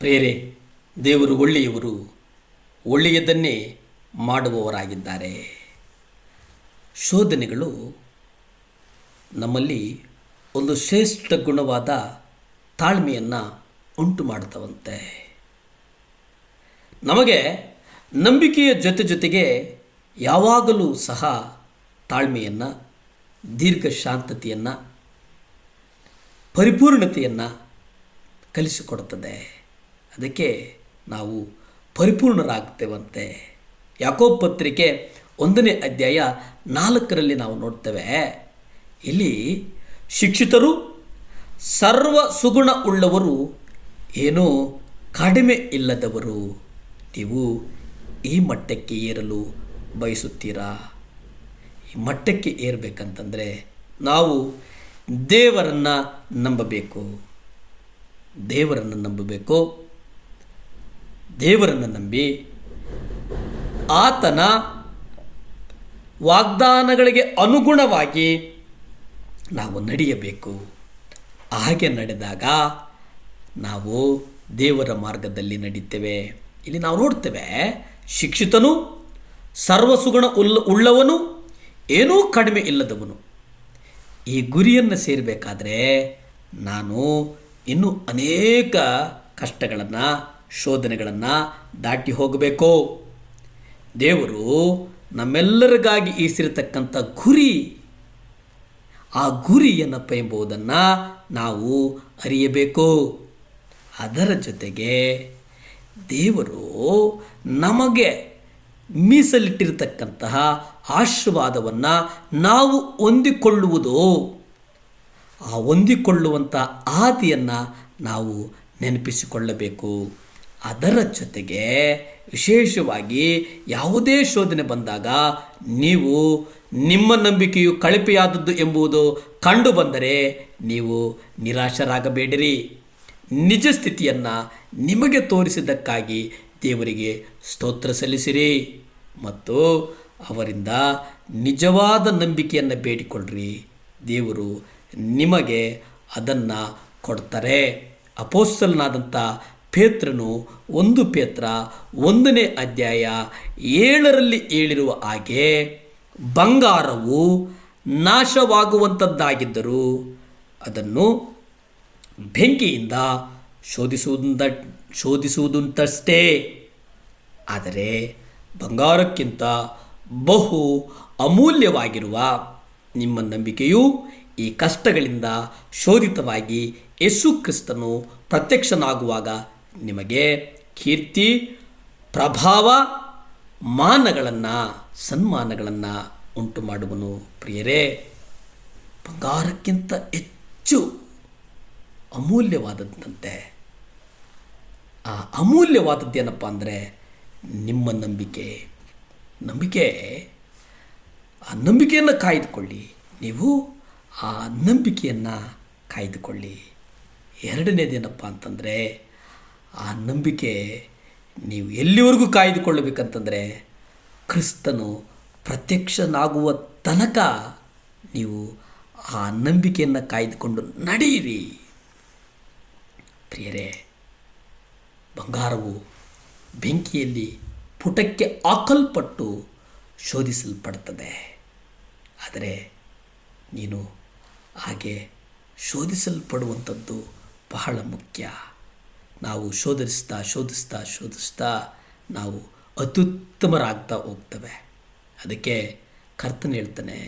ಪ್ರಿಯರೇ, ದೇವರು ಒಳ್ಳೆಯವರು, ಒಳ್ಳೆಯದನ್ನೇ ಮಾಡುವವರಾಗಿದ್ದಾರೆ. ಶೋಧನೆಗಳು ನಮ್ಮಲ್ಲಿ ಒಂದು ಶ್ರೇಷ್ಠ ಗುಣವಾದ ತಾಳ್ಮೆಯನ್ನು ಉಂಟು ಮಾಡುತ್ತವಂತೆ. ನಮಗೆ ನಂಬಿಕೆಯ ಜೊತೆಗೆ ಯಾವಾಗಲೂ ಸಹ ತಾಳ್ಮೆಯನ್ನು, ದೀರ್ಘ ಶಾಂತತೆಯನ್ನು, ಪರಿಪೂರ್ಣತೆಯನ್ನು ಕಲಿಸಿಕೊಡುತ್ತದೆ. ಅದಕ್ಕೆ ನಾವು ಪರಿಪೂರ್ಣರಾಗ್ತೇವಂತೆ. ಯಾಕೋಬ ಪತ್ರಿಕೆ 1ನೇ ಅಧ್ಯಾಯ 4ರಲ್ಲಿ ನಾವು ನೋಡ್ತೇವೆ. ಇಲ್ಲಿ ಶಿಕ್ಷಿತರು, ಸರ್ವ ಸುಗುಣ ಉಳ್ಳವರು, ಏನೂ ಕಡಿಮೆ ಇಲ್ಲದವರು, ನೀವು ಈ ಮಟ್ಟಕ್ಕೆ ಏರಲು ಬಯಸುತ್ತೀರಾ? ಈ ಮಟ್ಟಕ್ಕೆ ಏರಬೇಕಂತಂದರೆ ನಾವು ದೇವರನ್ನು ನಂಬಬೇಕು. ದೇವರನ್ನು ನಂಬಿ ಆತನ ವಾಗ್ದಾನಗಳಿಗೆ ಅನುಗುಣವಾಗಿ ನಾವು ನಡೆಯಬೇಕು. ಹಾಗೆ ನಡೆದಾಗ ನಾವು ದೇವರ ಮಾರ್ಗದಲ್ಲಿ ನಡೀತೇವೆ. ಇಲ್ಲಿ ನಾವು ನೋಡ್ತೇವೆ, ಶಿಕ್ಷಿತನು, ಸರ್ವಸುಗುಣ ಉಳ್ಳವನು, ಏನೂ ಕಡಿಮೆ ಇಲ್ಲದವನು. ಈ ಗುರಿಯನ್ನು ಸೇರಬೇಕಾದ್ರೆ ನಾನು ಇನ್ನೂ ಅನೇಕ ಕಷ್ಟಗಳನ್ನು, ಶೋಧನೆಗಳನ್ನು ದಾಟಿ ಹೋಗಬೇಕು. ದೇವರು ನಮ್ಮೆಲ್ಲರಿಗಾಗಿ ಈಸಿರತಕ್ಕಂಥ ಗುರಿ, ಆ ಗುರಿ ಏನಪ್ಪ ಎಂಬುದನ್ನು ನಾವು ಅರಿಯಬೇಕು. ಅದರ ಜೊತೆಗೆ ದೇವರು ನಮಗೆ ಮೀಸಲಿಟ್ಟಿರತಕ್ಕಂತಹ ಆಶೀರ್ವಾದವನ್ನು ನಾವು ಹೊಂದಿಕೊಳ್ಳುವುದು, ಆ ಹೊಂದಿಕೊಳ್ಳುವಂಥ ಹಾದಿಯನ್ನು ನಾವು ನೆನಪಿಸಿಕೊಳ್ಳಬೇಕು. ಅದರ ಜೊತೆಗೆ ವಿಶೇಷವಾಗಿ ಯಾವುದೇ ಶೋಧನೆ ಬಂದಾಗ ನೀವು ನಿಮ್ಮ ನಂಬಿಕೆಯು ಕಳಪೆಯಾದದ್ದು ಎಂಬುದು ಕಂಡು ಬಂದರೆ ನೀವು ನಿರಾಶರಾಗಬೇಡಿರಿ. ನಿಜ ಸ್ಥಿತಿಯನ್ನು ನಿಮಗೆ ತೋರಿಸಿದ್ದಕ್ಕಾಗಿ ದೇವರಿಗೆ ಸ್ತೋತ್ರ ಸಲ್ಲಿಸಿರಿ ಮತ್ತು ಅವರಿಂದ ನಿಜವಾದ ನಂಬಿಕೆಯನ್ನು ಬೇಡಿಕೊಳ್ಳ್ರಿ. ದೇವರು ನಿಮಗೆ ಅದನ್ನು ಕೊಡ್ತಾರೆ. ಅಪೊಸ್ತಲನಾದಂಥ ಪೇತ್ರನು 1 ಪೇತ್ರ 1ನೇ ಅಧ್ಯಾಯ 7ರಲ್ಲಿ ಹೇಳಿರುವ ಹಾಗೆ, ಬಂಗಾರವು ನಾಶವಾಗುವಂಥದ್ದಾಗಿದ್ದರೂ ಅದನ್ನು ಬೆಂಕಿಯಿಂದ ಶೋಧಿಸುವುದುಂಟಷ್ಟೇ. ಆದರೆ ಬಂಗಾರಕ್ಕಿಂತ ಬಹು ಅಮೂಲ್ಯವಾಗಿರುವ ನಿಮ್ಮ ನಂಬಿಕೆಯು ಈ ಕಷ್ಟಗಳಿಂದ ಶೋಧಿತವಾಗಿ ಯೇಸು ಕ್ರಿಸ್ತನು ಪ್ರತ್ಯಕ್ಷನಾಗುವಾಗ ನಿಮಗೆ ಕೀರ್ತಿ, ಪ್ರಭಾವ, ಸನ್ಮಾನಗಳನ್ನು ಉಂಟು ಮಾಡುವನು. ಪ್ರಿಯರೇ, ಬಂಗಾರಕ್ಕಿಂತ ಹೆಚ್ಚು ಅಮೂಲ್ಯವಾದಂತೆ, ಆ ಅಮೂಲ್ಯವಾದದ್ದೇನಪ್ಪ ಅಂದರೆ ನಿಮ್ಮ ನಂಬಿಕೆ. ಆ ನಂಬಿಕೆಯನ್ನು ಕಾಯ್ದುಕೊಳ್ಳಿ. ನೀವು ಆ ನಂಬಿಕೆಯನ್ನು ಕಾಯ್ದುಕೊಳ್ಳಿ. ಎರಡನೇದೇನಪ್ಪ ಅಂತಂದರೆ, ಆ ನಂಬಿಕೆ ನೀವು ಎಲ್ಲಿವರೆಗೂ ಕಾಯ್ದುಕೊಳ್ಳಬೇಕಂತಂದರೆ ಕ್ರಿಸ್ತನು ಪ್ರತ್ಯಕ್ಷನಾಗುವ ತನಕ ನೀವು ಆ ನಂಬಿಕೆಯನ್ನು ಕಾಯ್ದುಕೊಂಡು ನಡೆಯಿರಿ. ಪ್ರಿಯರೇ, ಬಂಗಾರವು ಬೆಂಕಿಯಲ್ಲಿ ಪುಟಕ್ಕೆ ಹಾಕಲ್ಪಟ್ಟು ಶೋಧಿಸಲ್ಪಡ್ತದೆ. ಆದರೆ ನೀನು ಹಾಗೆ ಶೋಧಿಸಲ್ಪಡುವಂಥದ್ದು ಬಹಳ ಮುಖ್ಯ. ನಾವು ಶೋಧಿಸ್ತಾ ನಾವು ಅತ್ಯುತ್ತಮರಾಗ್ತಾ ಹೋಗ್ತವೆ. ಅದಕ್ಕೆ ಕರ್ತನು ಹೇಳ್ತಾನೆ,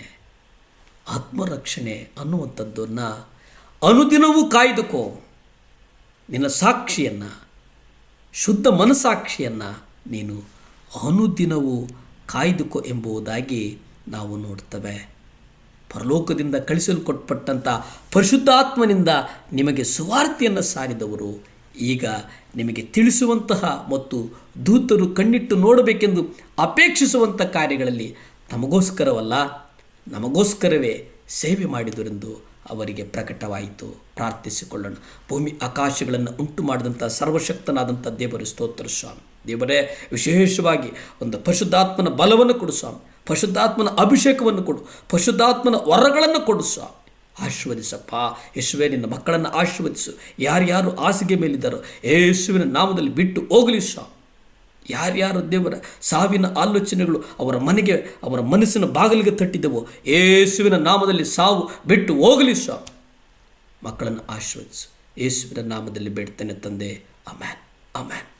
ಆತ್ಮರಕ್ಷಣೆ ಅನ್ನುವಂಥದ್ದನ್ನು ಅನುದಿನವೂ ಕಾಯ್ದುಕೋ. ನಿನ್ನ ಸಾಕ್ಷಿಯನ್ನು, ಶುದ್ಧ ಮನಸ್ಸಾಕ್ಷಿಯನ್ನು ನೀನು ಅನುದಿನವೂ ಕಾಯ್ದುಕೋ ಎಂಬುದಾಗಿ ನಾವು ನೋಡ್ತೇವೆ. ಪರಲೋಕದಿಂದ ಕಳಿಸಲ್ಪಟ್ಟಂಥ ಪರಿಶುದ್ಧಾತ್ಮನಿಂದ ನಿಮಗೆ ಸುವಾರ್ತೆಯನ್ನು ಸಾರಿದವರು ಈಗ ನಿಮಗೆ ತಿಳಿಸುವಂತಹ ಮತ್ತು ದೂತರು ಕಣ್ಣಿಟ್ಟು ನೋಡಬೇಕೆಂದು ಅಪೇಕ್ಷಿಸುವಂಥ ಕಾರ್ಯಗಳಲ್ಲಿ ತಮಗೋಸ್ಕರವಲ್ಲ, ನಮಗೋಸ್ಕರವೇ ಸೇವೆ ಮಾಡಿದರೆಂದು ಅವರಿಗೆ ಪ್ರಕಟವಾಯಿತು. ಪ್ರಾರ್ಥಿಸಿಕೊಳ್ಳೋಣ. ಭೂಮಿ ಆಕಾಶಗಳನ್ನು ಉಂಟು ಮಾಡಿದಂಥ ಸರ್ವಶಕ್ತನಾದಂಥ ದೇವರ ಸ್ತೋತ್ರ ಸ್ವಾಮಿ. ದೇವರೇ, ವಿಶೇಷವಾಗಿ ಒಂದು ಪರಿಶುದ್ಧಾತ್ಮನ ಬಲವನ್ನು ಕೊಡು ಸ್ವಾಮಿ, ಪರಿಶುದ್ಧಾತ್ಮನ ಅಭಿಷೇಕವನ್ನು ಕೊಡು, ಪರಿಶುದ್ಧಾತ್ಮನ ವರಗಳನ್ನು ಕೊಡು ಸ್ವಾಮಿ. ಆಶೀರ್ವದಿಸಪ್ಪ. ಯೇಸುವೆ, ನಿನ್ನ ಮಕ್ಕಳನ್ನು ಆಶೀರ್ವದಿಸು. ಯಾರ್ಯಾರು ಹಾಸಿಗೆ ಮೇಲಿದ್ದಾರೋ ಯೇಸುವಿನ ನಾಮದಲ್ಲಿ ಬಿಟ್ಟು ಹೋಗಲಿ ಸ್ವಾಮಿ. ಯಾರ್ಯಾರು ದೇವರ ಸಾವಿನ ಆಲೋಚನೆಗಳು ಅವರ ಮನಸ್ಸಿನ ಬಾಗಿಲಿಗೆ ತಟ್ಟಿದ್ದವೋ ಯೇಸುವಿನ ನಾಮದಲ್ಲಿ ಸಾವು ಬಿಟ್ಟು ಹೋಗಲಿ ಸ್ವಾಮಿ. ಮಕ್ಕಳನ್ನು ಆಶೀರ್ವದಿಸು. ಯೇಸುವಿನ ನಾಮದಲ್ಲಿ ಬೇಡ್ತೇನೆ ತಂದೆ. Amen, amen.